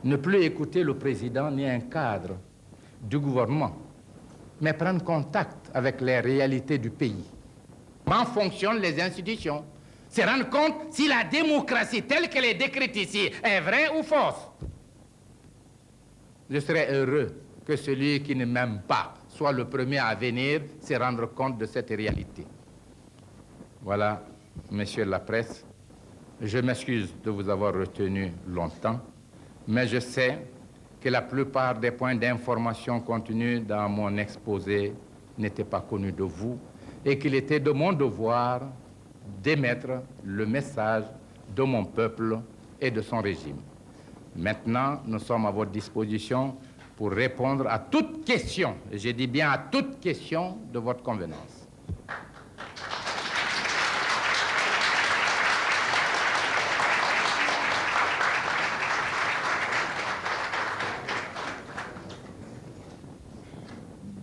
Ne plus écouter le président ni un cadre du gouvernement, mais prendre contact avec les réalités du pays. Comment fonctionnent les institutions? Se rendre compte si la démocratie telle qu'elle est décrite ici est vraie ou fausse. Je serais heureux que celui qui ne m'aime pas soit le premier à venir se rendre compte de cette réalité. Voilà, messieurs de la presse, je m'excuse de vous avoir retenu longtemps, mais je sais que la plupart des points d'information contenus dans mon exposé n'étaient pas connus de vous et qu'il était de mon devoir d'émettre le message de mon peuple et de son régime. Maintenant, nous sommes à votre disposition pour répondre à toute question, et je dis bien à toute question de votre convenance.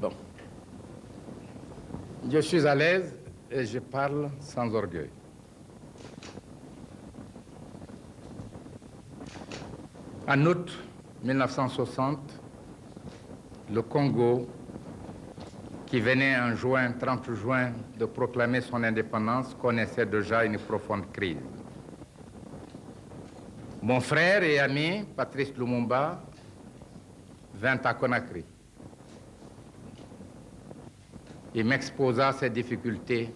Bon. Je suis à l'aise et je parle sans orgueil. En août 1960, le Congo, qui venait en juin, 30 juin, de proclamer son indépendance, connaissait déjà une profonde crise. Mon frère et ami, Patrice Lumumba, vint à Conakry. Il m'exposa ses difficultés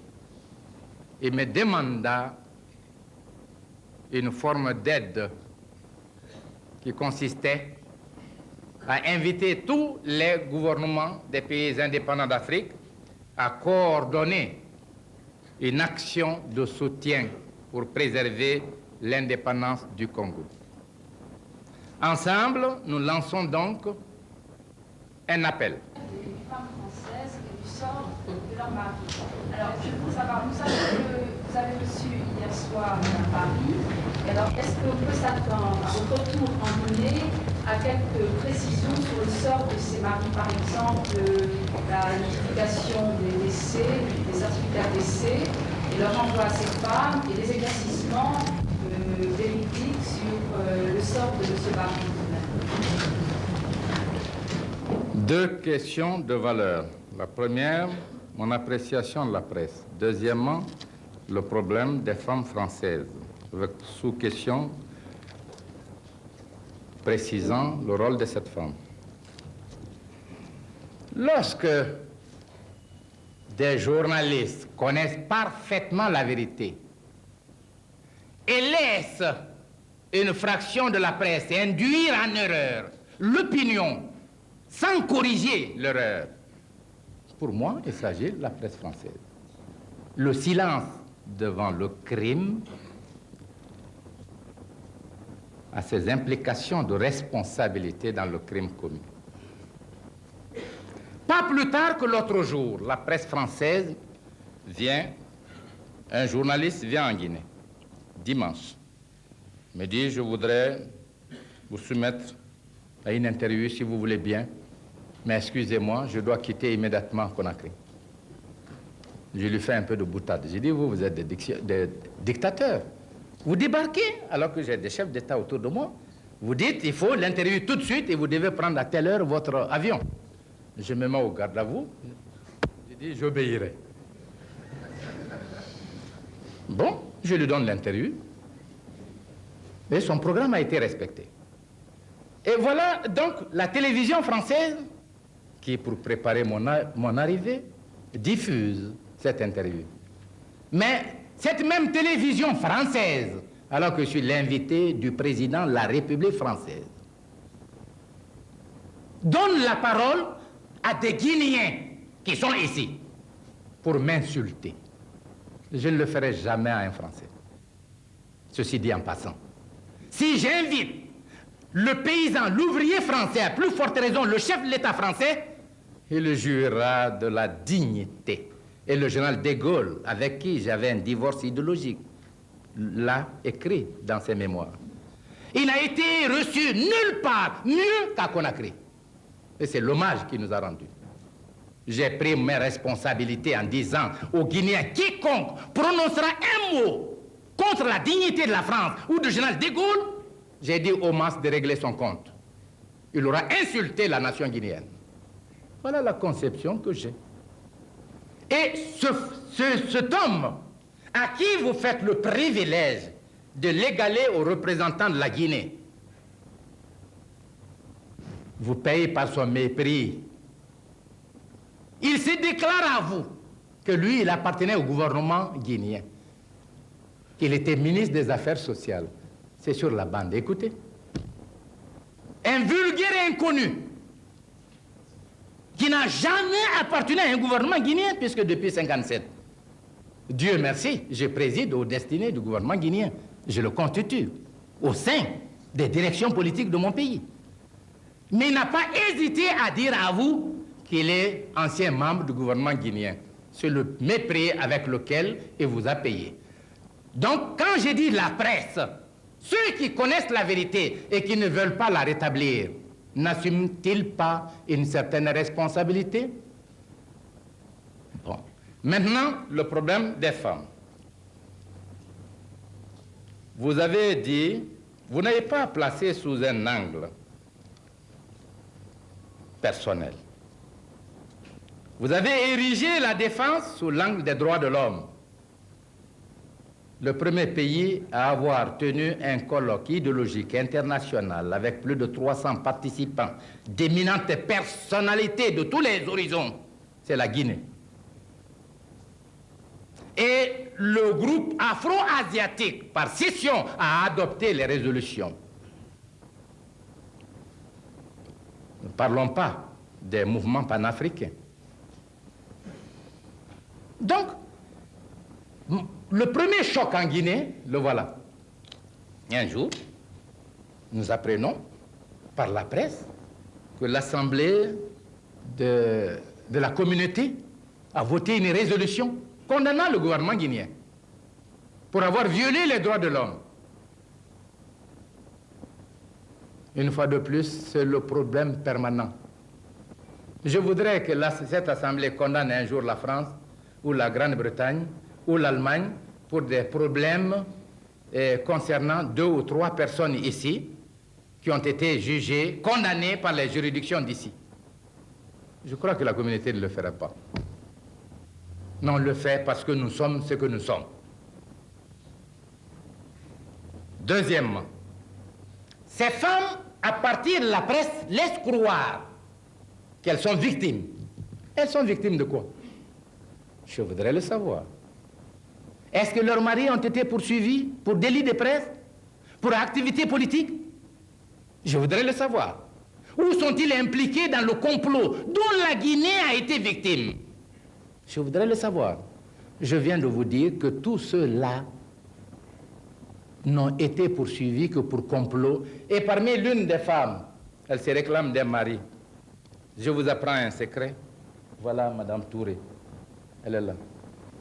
et me demanda une forme d'aide qui consistait à inviter tous les gouvernements des pays indépendants d'Afrique à coordonner une action de soutien pour préserver l'indépendance du Congo. Ensemble, nous lançons donc un appel. Des femmes françaises et du sort de leur mari. Alors, je veux savoir, nous savons que vous avez reçu hier soir à Paris. Alors, est-ce qu'on peut s'attendre au retour en Guinée à quelques précisions sur le sort de ces maris, par exemple, la notification des décès, des certificats de décès, et leur envoi à ces femmes, et les éclaircissements véridiques sur le sort de ce mari? Deux questions de valeur. La première, mon appréciation de la presse. Deuxièmement, le problème des femmes françaises, avec sous-question précisant le rôle de cette femme. Lorsque des journalistes connaissent parfaitement la vérité et laissent une fraction de la presse induire en erreur l'opinion sans corriger l'erreur, pour moi, il s'agit de la presse française. Le silence devant le crime a ses implications de responsabilité dans le crime commis. Pas plus tard que l'autre jour, la presse française vient, un journaliste vient en Guinée, dimanche, me dit, je voudrais vous soumettre à une interview si vous voulez bien, mais excusez-moi, je dois quitter immédiatement Conakry. Je lui fais un peu de boutade. J'ai dit, vous êtes des dictateurs. Vous débarquez alors que j'ai des chefs d'État autour de moi. Vous dites, il faut l'interview tout de suite et vous devez prendre à telle heure votre avion. Je me mets au garde à vous. J'ai dit, j'obéirai. Bon, je lui donne l'interview. Et son programme a été respecté. Et voilà donc la télévision française qui, pour préparer mon arrivée, diffuse cette interview. Mais cette même télévision française, alors que je suis l'invité du président de la République française, donne la parole à des Guinéens qui sont ici pour m'insulter. Je ne le ferai jamais à un Français. Ceci dit en passant. Si j'invite le paysan, l'ouvrier français, à plus forte raison le chef de l'État français, il jouira de la dignité. Et le général de Gaulle, avec qui j'avais un divorce idéologique, l'a écrit dans ses mémoires. Il n'a été reçu nulle part mieux qu'à Conakry. Et c'est l'hommage qu'il nous a rendu. J'ai pris mes responsabilités en disant aux Guinéens, quiconque prononcera un mot contre la dignité de la France ou du général de Gaulle, j'ai dit au mas de régler son compte. Il aura insulté la nation guinéenne. Voilà la conception que j'ai. Et cet homme à qui vous faites le privilège de l'égaler aux représentants de la Guinée, vous payez par son mépris. Il se déclare à vous que lui, il appartenait au gouvernement guinéen, qu'il était ministre des Affaires sociales. C'est sur la bande, écoutez. Un vulgaire inconnu qui n'a jamais appartenu à un gouvernement guinéen, puisque depuis 1957, Dieu merci, je préside aux destinées du gouvernement guinéen. Je le constitue au sein des directions politiques de mon pays. Mais il n'a pas hésité à dire à vous qu'il est ancien membre du gouvernement guinéen. C'est le mépris avec lequel il vous a payé. Donc, quand j'ai dit la presse, ceux qui connaissent la vérité et qui ne veulent pas la rétablir, n'assument-ils pas une certaine responsabilité? Bon. Maintenant, le problème des femmes. Vous avez dit, vous n'avez pas placé sous un angle personnel. Vous avez érigé la défense sous l'angle des droits de l'homme. Le premier pays à avoir tenu un colloque idéologique international avec plus de 300 participants, d'éminentes personnalités de tous les horizons, c'est la Guinée. Et le groupe afro-asiatique, par scission, a adopté les résolutions. Ne parlons pas des mouvements panafricains. Donc, le premier choc en Guinée, le voilà. Un jour, nous apprenons par la presse que l'Assemblée de la communauté a voté une résolution condamnant le gouvernement guinéen pour avoir violé les droits de l'homme. Une fois de plus, c'est le problème permanent. Je voudrais que cette Assemblée condamne un jour la France ou la Grande-Bretagne ou l'Allemagne pour des problèmes concernant 2 ou 3 personnes ici qui ont été jugées, condamnées par les juridictions d'ici. Je crois que la communauté ne le fera pas. Non, on le fait parce que nous sommes ce que nous sommes. Deuxièmement, ces femmes, à partir de la presse, laissent croire qu'elles sont victimes. Elles sont victimes de quoi? Je voudrais le savoir. Est-ce que leurs maris ont été poursuivis pour délit de presse, pour activité politique? Je voudrais le savoir. Où sont-ils impliqués dans le complot dont la Guinée a été victime? Je voudrais le savoir. Je viens de vous dire que tous ceux-là n'ont été poursuivis que pour complot. Et parmi l'une des femmes, elle se réclame d'un mari. Je vous apprends un secret. Voilà Madame Touré. Elle est là.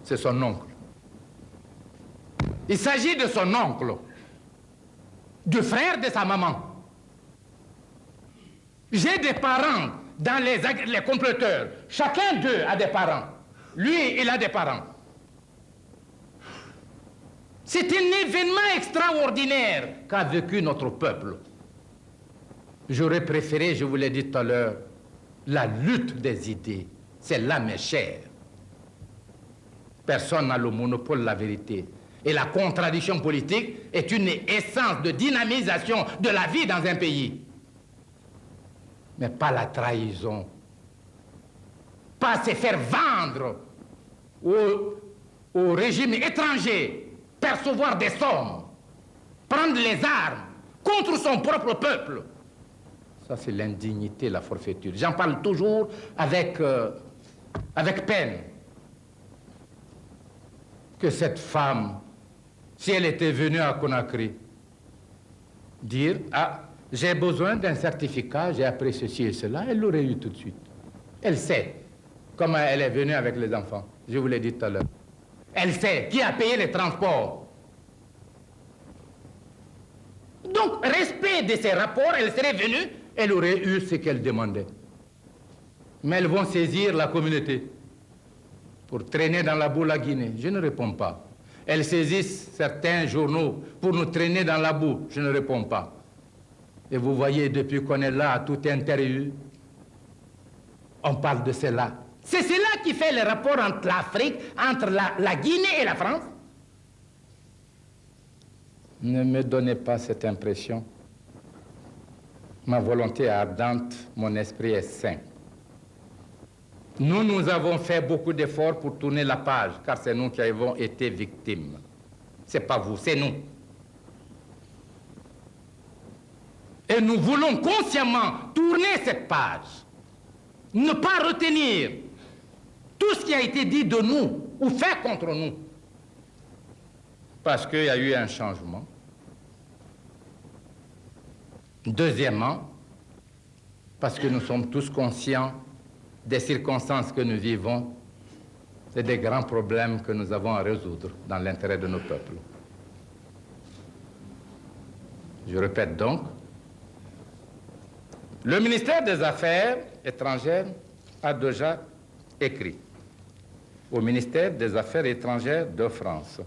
C'est son oncle. Il s'agit de son oncle, du frère de sa maman. J'ai des parents dans les comploteurs. Chacun d'eux a des parents. Lui, il a des parents. C'est un événement extraordinaire qu'a vécu notre peuple. J'aurais préféré, je vous l'ai dit tout à l'heure, la lutte des idées. C'est l'âme chère. Personne n'a le monopole de la vérité. Et la contradiction politique est une essence de dynamisation de la vie dans un pays. Mais pas la trahison. Pas se faire vendre au régime étranger, percevoir des sommes, prendre les armes contre son propre peuple. Ça, c'est l'indignité, la forfaiture. J'en parle toujours avec peine. Que cette femme, si elle était venue à Conakry, dire « Ah, j'ai besoin d'un certificat, j'ai appris ceci et cela », elle l'aurait eu tout de suite. Elle sait comment elle est venue avec les enfants. Je vous l'ai dit tout à l'heure. Elle sait qui a payé les transports. Donc, respect de ces rapports, elle serait venue, elle aurait eu ce qu'elle demandait. Mais elles vont saisir la communauté pour traîner dans la boue la Guinée. Je ne réponds pas. Elles saisissent certains journaux pour nous traîner dans la boue. Je ne réponds pas. Et vous voyez, depuis qu'on est là, à toute interview, on parle de cela. C'est cela qui fait le rapport entre l'Afrique, entre la Guinée et la France. Ne me donnez pas cette impression. Ma volonté est ardente, mon esprit est sain. Nous avons fait beaucoup d'efforts pour tourner la page, car c'est nous qui avons été victimes. Ce n'est pas vous, c'est nous. Et nous voulons consciemment tourner cette page. Ne pas retenir tout ce qui a été dit de nous ou fait contre nous. Parce qu'il y a eu un changement. Deuxièmement, parce que nous sommes tous conscients des circonstances que nous vivons et des grands problèmes que nous avons à résoudre dans l'intérêt de nos peuples. Je répète donc, le ministère des Affaires étrangères a déjà écrit au ministère des Affaires étrangères de France,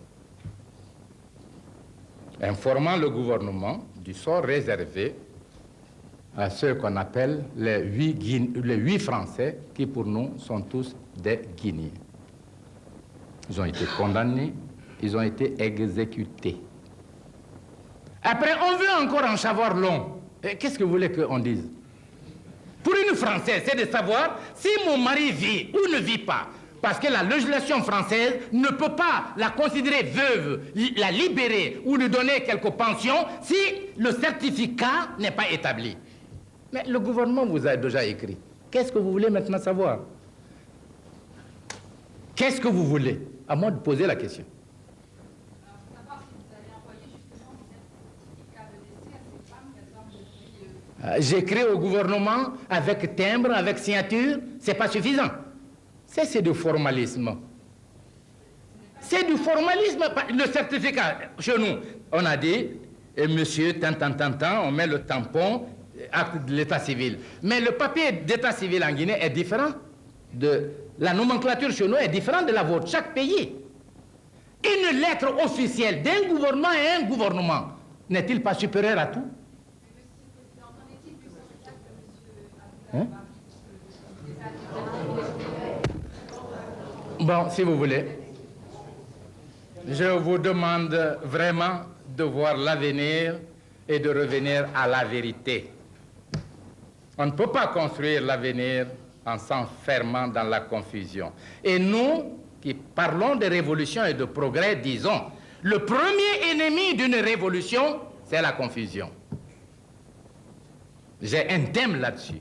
informant le gouvernement du sort réservé à ceux qu'on appelle les 8 Français qui pour nous sont tous des Guinéens. Ils ont été condamnés, ils ont été exécutés. Après, on veut encore en savoir long. Qu'est-ce que vous voulez qu'on dise? Pour une Française, c'est de savoir si mon mari vit ou ne vit pas. Parce que la législation française ne peut pas la considérer veuve, la libérer ou lui donner quelques pensions si le certificat n'est pas établi. Mais le gouvernement vous a déjà écrit. Qu'est-ce que vous voulez maintenant savoir? Qu'est-ce que vous voulez? À moi de poser la question. Alors, savoir si vous allez envoyer justement ces certificats de décès à ces femmes, par exemple, depuis... J'écris au gouvernement avec timbre, avec signature, c'est pas suffisant. C'est du formalisme. C'est du formalisme. Le certificat, chez nous, on a dit, et monsieur, tant, on met le tampon, acte de l'état civil. Mais le papier d'état civil en Guinée est différent. La nomenclature chez nous est différente de la vôtre. Chaque pays. Une lettre officielle d'un gouvernement à un gouvernement n'est-il pas supérieur à tout? Hein? Bon, si vous voulez, je vous demande vraiment de voir l'avenir et de revenir à la vérité. On ne peut pas construire l'avenir en s'enfermant dans la confusion. Et nous, qui parlons de révolution et de progrès, disons, le premier ennemi d'une révolution, c'est la confusion. J'ai un thème là-dessus.